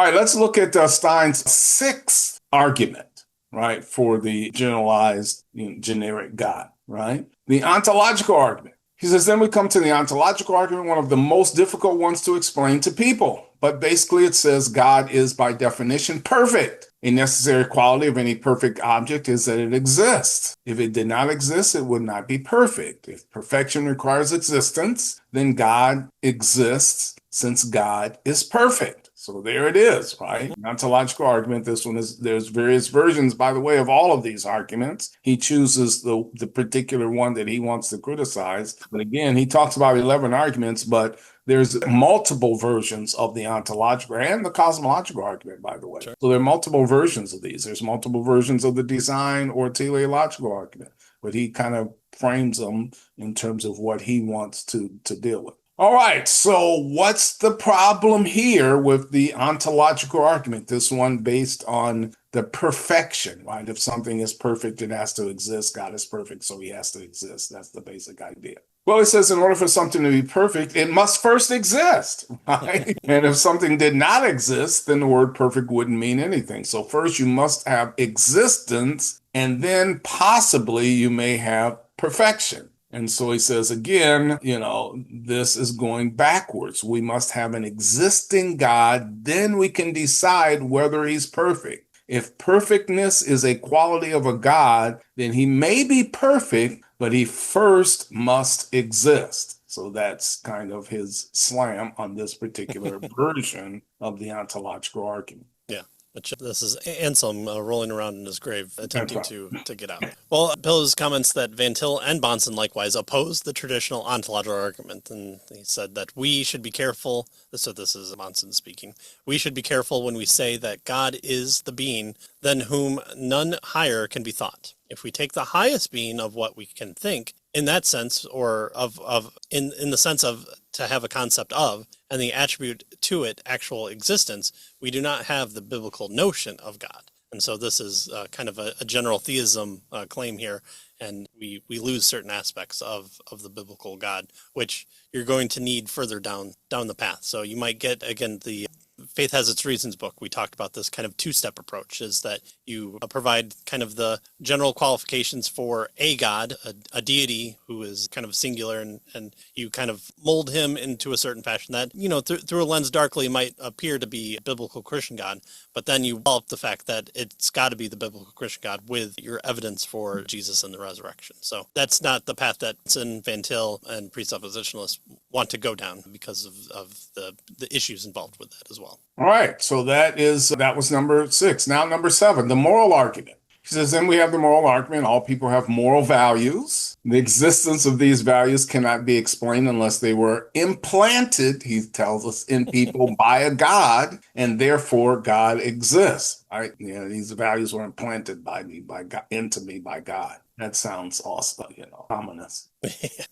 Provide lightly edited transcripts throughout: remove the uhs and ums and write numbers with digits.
All right, let's look at Stein's sixth argument, right, for the generalized, generic God, right? The ontological argument. He says, then we come to the ontological argument, one of the most difficult ones to explain to people. But basically it says God is by definition perfect. A necessary quality of any perfect object is that it exists. If it did not exist, it would not be perfect. If perfection requires existence, then God exists since God is perfect. So there it is, right? An ontological argument. This one is, there's various versions, by the way, of all of these arguments. He chooses the particular one that he wants to criticize. But again, he talks about 11 arguments, but there's multiple versions of the ontological and the cosmological argument, by the way. Sure. So there are multiple versions of these. There's multiple versions of the design or teleological argument, but he kind of frames them in terms of what he wants to deal with. All right, so what's the problem here with the ontological argument? This one based on the perfection, right? If something is perfect, it has to exist. God is perfect, so he has to exist. That's the basic idea. Well, it says in order for something to be perfect, it must first exist, right? And if something did not exist, then the word perfect wouldn't mean anything. So first you must have existence, and then possibly you may have perfection. And so he says, again, this is going backwards. We must have an existing God, then we can decide whether he's perfect. If perfectness is a quality of a God, then he may be perfect, but he first must exist. So that's kind of his slam on this particular version of the ontological argument. Yeah. This is Anselm rolling around in his grave, attempting to get out. Well, Pillows comments that Van Til and Bahnsen likewise oppose the traditional ontological argument, and he said that we should be careful, so this is Bahnsen speaking, we should be careful when we say that God is the being than whom none higher can be thought. If we take the highest being of what we can think, in that sense, or in the sense of to have a concept of, and the attribute to it actual existence, we do not have the biblical notion of God. And so this is kind of a general theism claim here, and we lose certain aspects of the biblical God, which you're going to need further down the path. So you might get, again, the Faith Has Its Reasons book. We talked about this kind of two-step approach, is that you provide kind of the general qualifications for a God, a deity who is kind of singular, and you kind of mold him into a certain fashion that, through a lens darkly might appear to be a biblical Christian God, but then you develop the fact that it's got to be the biblical Christian God with your evidence for Jesus and the resurrection. So that's not the path that Van Til and presuppositionalists want to go down because of the issues involved with that as well. All right, so that was number 6. Now number 7, the moral argument. He says, then we have the moral argument. All people have moral values. The existence of these values cannot be explained unless they were implanted, he tells us, in people by a God, and therefore God exists. Right? These values were implanted into me by God. That sounds awesome, ominous.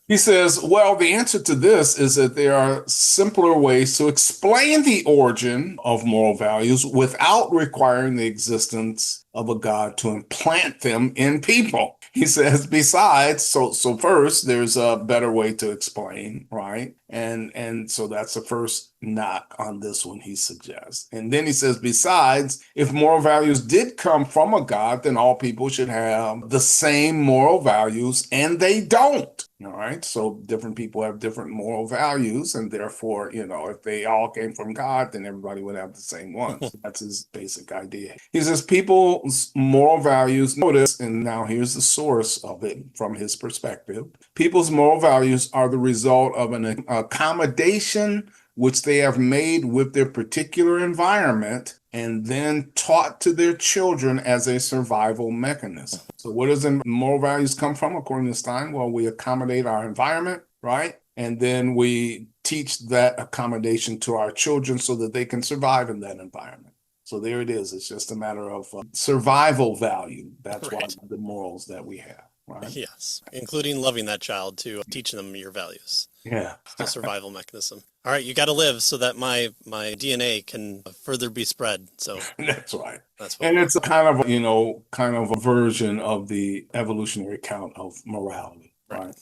He says, well, the answer to this is that there are simpler ways to explain the origin of moral values without requiring the existence of a God to implant them in people. He says, besides, so first, there's a better way to explain, right? And so that's the first knock on this one, he suggests. And then he says, besides, if moral values did come from a God, then all people should have the same moral values, and they don't. All right. So different people have different moral values, and therefore, if they all came from God, then everybody would have the same ones. That's his basic idea. He says people's moral values, notice, and now here's the source of it from his perspective. People's moral values are the result of an accommodation which they have made with their particular environment and then taught to their children as a survival mechanism. So where does the moral values come from, according to Stein? Well, we accommodate our environment, right? And then we teach that accommodation to our children so that they can survive in that environment. So there it is. It's just a matter of survival value. That's right. Why the morals that we have. Right? Yes, including loving that child to teach them your values. Yeah. It's a survival mechanism. All right, you got to live so that my DNA can further be spread. So that's right. And it's a kind of a version of the evolutionary account of morality. Right.